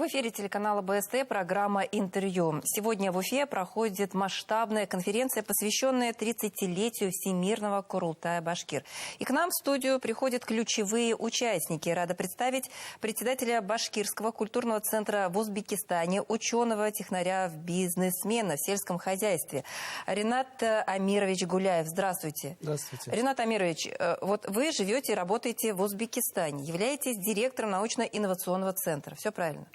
В эфире телеканала БСТ программа «Интервью». Сегодня в Уфе проходит масштабная конференция, посвященная 30-летию Всемирного Курултая-Башкир. И к нам в студию приходят ключевые участники. Рада представить председателя Башкирского культурного центра в Узбекистане, ученого, технаря, бизнесмена в сельском хозяйстве Ринат Амирович Гуляев. Здравствуйте. Здравствуйте. Ринат Амирович, вот вы живете и работаете в Узбекистане, являетесь директором научно-инновационного центра. Все правильно?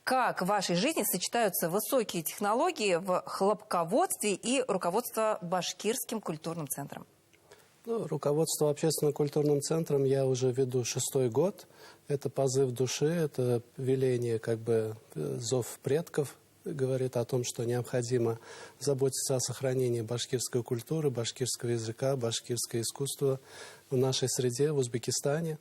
Как в вашей жизни сочетаются высокие технологии в хлопководстве и руководство Башкирским культурным центром? Руководство общественно-культурным центром я уже веду 6-й год. Это позыв души, это веление, зов предков, говорит о том, что необходимо заботиться о сохранении башкирской культуры, башкирского языка, башкирского искусства в нашей среде, в Узбекистане.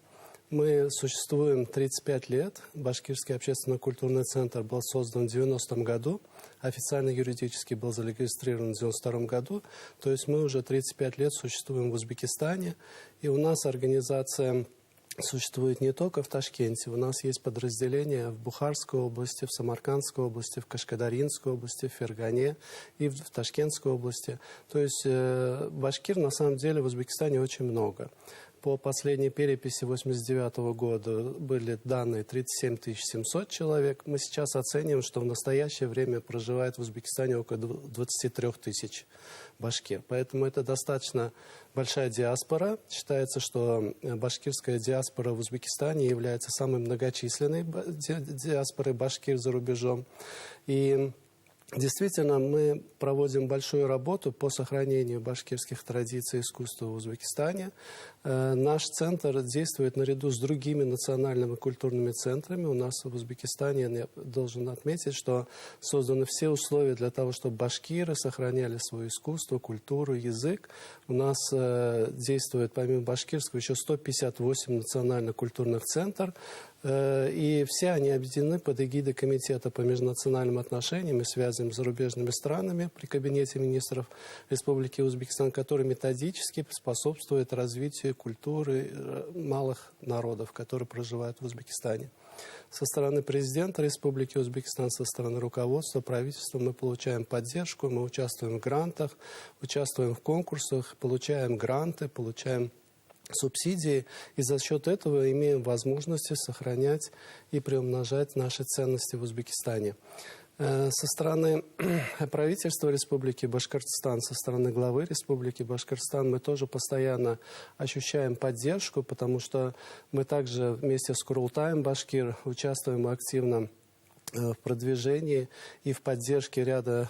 Мы существуем 35 лет. Башкирский общественно-культурный центр был создан в 90-м году. Официально юридически был зарегистрирован в 92-м году. То есть мы уже 35 лет существуем в Узбекистане. И у нас организация существует не только в Ташкенте. У нас есть подразделения в Бухарской области, в Самаркандской области, в Кашкадаринской области, в Фергане и в Ташкентской области. То есть башкир на самом деле в Узбекистане очень много. По последней переписи 1989 года были данные 37 700 человек. Мы сейчас оцениваем, что в настоящее время проживает в Узбекистане около 23 тысяч башкир. Поэтому это достаточно большая диаспора. Считается, что башкирская диаспора в Узбекистане является самой многочисленной диаспорой башкир за рубежом. И действительно, мы проводим большую работу по сохранению башкирских традиций и искусства в Узбекистане. Наш центр действует наряду с другими национальными культурными центрами. У нас в Узбекистане, я должен отметить, что созданы все условия для того, чтобы башкиры сохраняли свое искусство, культуру, язык. У нас действует помимо башкирского еще 158 национально-культурных центров. И все они объединены под эгидой Комитета по межнациональным отношениям и связям с зарубежными странами при Кабинете министров Республики Узбекистан, который методически способствует развитию культуры малых народов, которые проживают в Узбекистане. Со стороны президента Республики Узбекистан, со стороны руководства, правительства мы получаем поддержку, мы участвуем в грантах, участвуем в конкурсах, получаем гранты, получаем субсидии, и за счет этого имеем возможности сохранять и приумножать наши ценности в Узбекистане. Со стороны правительства Республики Башкортостан, со стороны главы Республики Башкортостан мы тоже постоянно ощущаем поддержку, потому что мы также вместе с Курултаем Башкир участвуем активно в продвижении и в поддержке ряда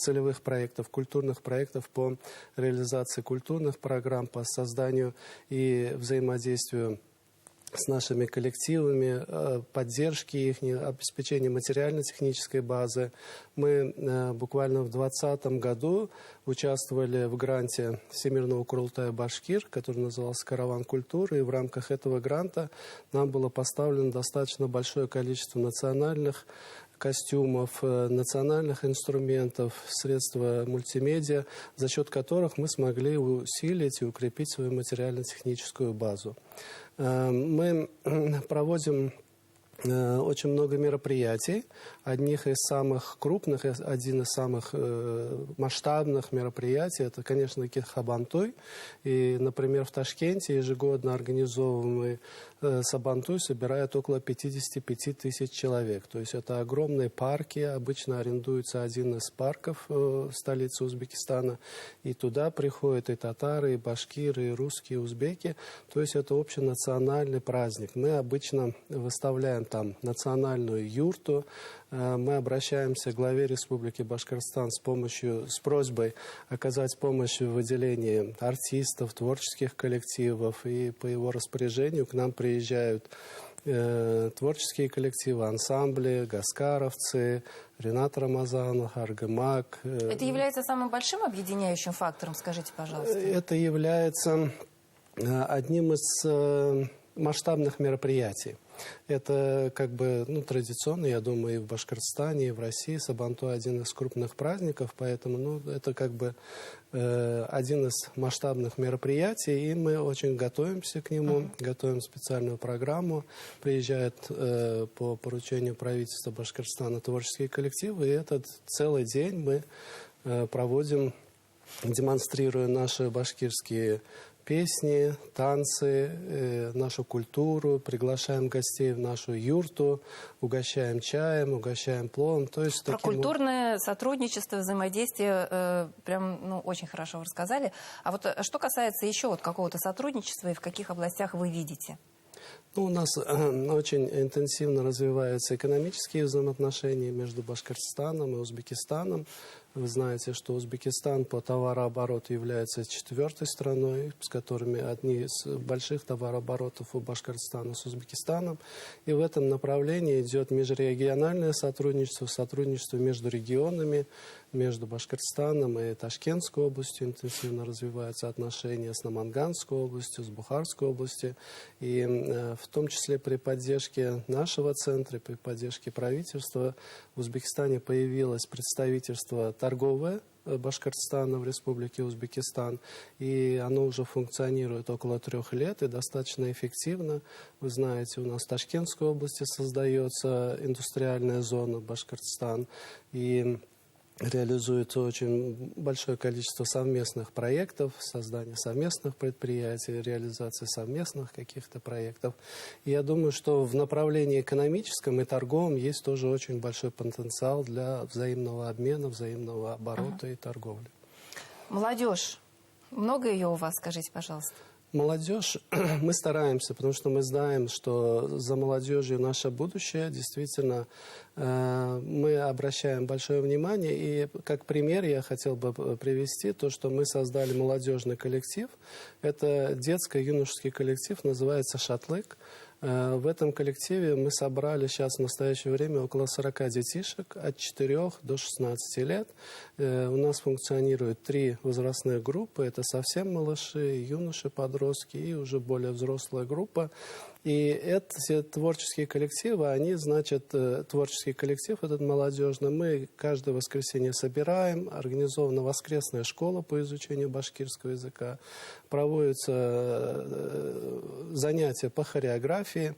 целевых проектов, культурных проектов по реализации культурных программ, по созданию и взаимодействию с нашими коллективами, поддержки их, обеспечения материально-технической базы. Мы буквально в 2020 году участвовали в гранте Всемирного Курултая-Башкир, который назывался «Караван культуры», и в рамках этого гранта нам было поставлено достаточно большое количество национальных костюмов, национальных инструментов, средства мультимедиа, за счет которых мы смогли усилить и укрепить свою материально-техническую базу. Мы проводим очень много мероприятий. Одних из самых крупных, один из самых масштабных мероприятий – это, конечно, Кит-Хабантуй. И, например, в Ташкенте ежегодно организовываемый Сабантуй собирает около 55 тысяч человек. То есть это огромные парки. Обычно арендуется один из парков в столице Узбекистана. И туда приходят и татары, и башкиры, и русские, и узбеки. То есть это общенациональный праздник. Мы обычно выставляем там национальную юрту. Мы обращаемся к главе Республики Башкортостан с просьбой оказать помощь в выделении артистов, творческих коллективов. И по его распоряжению к нам приезжают творческие коллективы, ансамбли, гаскаровцы, Ринат Рамазанов, Аргамак. Это является самым большим объединяющим фактором, скажите, пожалуйста? Это является одним из масштабных мероприятий. Это как бы традиционно, я думаю, и в Башкортостане, и в России Сабантуй один из крупных праздников, поэтому это как бы один из масштабных мероприятий, и мы очень готовимся к нему, готовим специальную программу. Приезжают по поручению правительства Башкортостана творческие коллективы, и этот целый день мы проводим, демонстрируя наши башкирские песни, танцы, нашу культуру, приглашаем гостей в нашу юрту, угощаем чаем, угощаем пловом. То есть про культурное сотрудничество, взаимодействие прям очень хорошо вы рассказали. А вот что касается еще вот какого-то сотрудничества и в каких областях вы видите? У нас очень интенсивно развиваются экономические взаимоотношения между Башкортостаном и Узбекистаном. Вы знаете, что Узбекистан по товарообороту является 4-й страной, с которыми одни из больших товарооборотов у Башкортостана с Узбекистаном. И в этом направлении идет межрегиональное сотрудничество, сотрудничество между регионами, между Башкортостаном и Ташкентской областью. Интенсивно развиваются отношения с Наманганской областью, с Бухарской областью. И в том числе при поддержке нашего центра, при поддержке правительства в Узбекистане появилось представительство торговое Башкортостана в Республике Узбекистан, и оно уже функционирует около 3 лет и достаточно эффективно. Вы знаете, у нас в Ташкентской области создается индустриальная зона Башкортостан, и реализуется очень большое количество совместных проектов, создание совместных предприятий, реализация совместных каких-то проектов. И я думаю, что в направлении экономическом и торговом есть тоже очень большой потенциал для взаимного обмена, взаимного оборота и торговли. Молодежь. Много ее у вас, скажите, пожалуйста? Молодежь, мы стараемся, потому что мы знаем, что за молодежью наше будущее. Действительно, мы обращаем большое внимание. И как пример я хотел бы привести то, что мы создали молодежный коллектив. Это детско-юношеский коллектив, называется «Шатлык». В этом коллективе мы собрали сейчас в настоящее время около 40 детишек от 4 до 16 лет. У нас функционируют 3 возрастные группы. Это совсем малыши, юноши, подростки и уже более взрослая группа. И эти творческие коллективы, они, значит, творческий коллектив этот молодежный, мы каждое воскресенье собираем, организована воскресная школа по изучению башкирского языка, проводятся занятия по хореографии,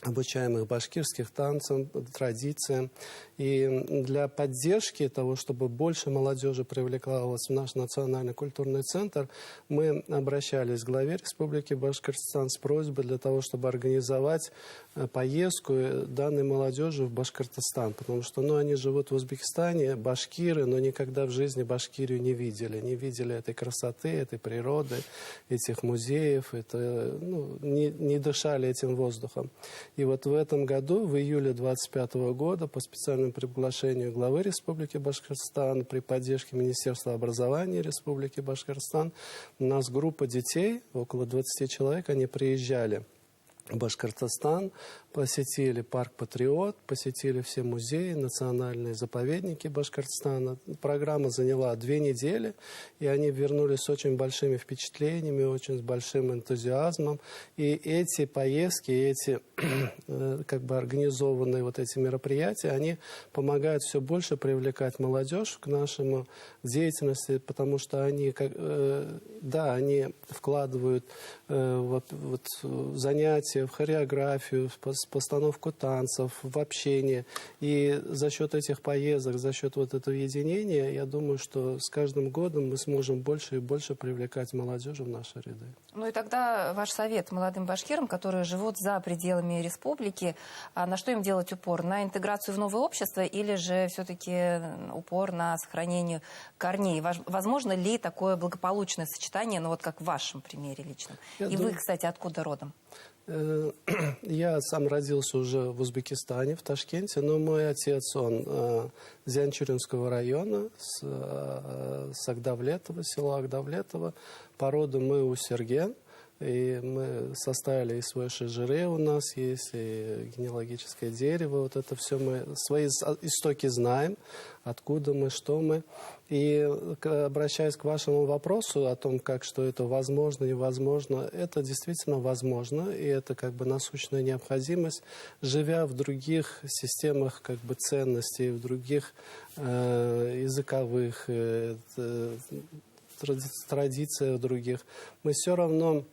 обучаем их башкирских танцам, традициям. И для поддержки того, чтобы больше молодежи привлекалась в наш национальный культурный центр, мы обращались к главе Республики Башкортостан с просьбой для того, чтобы организовать поездку данной молодежи в Башкортостан. Потому что они живут в Узбекистане, башкиры, но никогда в жизни Башкирию не видели этой красоты, этой природы, этих музеев, не дышали этим воздухом. И вот в этом году, в июле 2025 года, по специальному приглашению главы Республики Башкортостан, при поддержке Министерства образования Республики Башкортостан, у нас группа детей, около 20 человек, они приезжали в Башкортостан, посетили парк «Патриот», посетили все музеи, национальные заповедники Башкортостана. Программа заняла 2 недели, и они вернулись с очень большими впечатлениями, очень с большим энтузиазмом. И эти поездки, эти организованные эти мероприятия, они помогают все больше привлекать молодежь к нашему деятельности, потому что они, они вкладывают занятия в хореографию, в постановку танцев, в общение. И за счет этих поездок, за счет этого единения, я думаю, что с каждым годом мы сможем больше и больше привлекать молодежь в наши ряды. И тогда ваш совет молодым башкирам, которые живут за пределами республики, на что им делать упор? На интеграцию в новое общество или же все-таки упор на сохранение корней? Возможно ли такое благополучное сочетание, как в вашем примере личном? Вы, кстати, откуда родом? Я сам родился уже в Узбекистане, в Ташкенте, но мой отец, он с Зянчуринского района, с Агдавлетова, села Агдавлетова. По роду мы усерген. И мы составили и свой шежире у нас есть, и генеалогическое дерево. Вот это все мы свои истоки знаем, откуда мы, что мы. И обращаясь к вашему вопросу о том, как что это возможно, невозможно, это действительно возможно, и это как бы насущная необходимость, живя в других системах как бы ценностей, в других языковых традициях других. Мы все равно...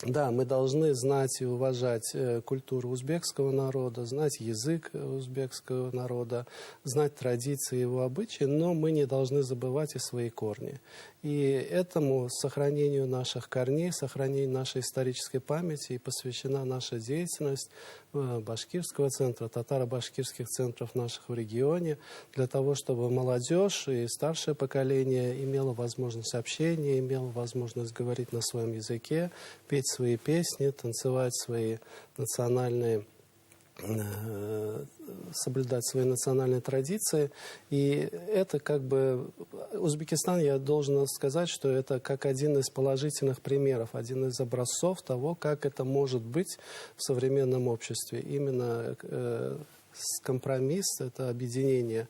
Да, мы должны знать и уважать культуру узбекского народа, знать язык узбекского народа, знать традиции его обычаи, но мы не должны забывать и свои корни. И этому сохранению наших корней, сохранению нашей исторической памяти и посвящена наша деятельность Башкирского центра, татаро-башкирских центров наших в регионе, для того, чтобы молодежь и старшее поколение имело возможность общения, имело возможность говорить на своем языке, петь свои песни, танцевать свои национальные, соблюдать свои национальные традиции. И это как бы... Узбекистан, я должен сказать, что это как один из положительных примеров, один из образцов того, как это может быть в современном обществе. Именно компромисс, это объединение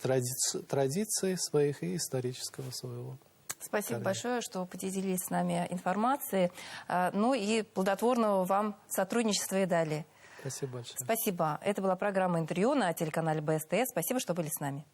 традиций своих и исторического своего. Спасибо большое, что поделились с нами информацией. Ну и плодотворного вам сотрудничества и далее. Спасибо большое. Спасибо. Это была программа «Интервью» на телеканале БСТС. Спасибо, что были с нами.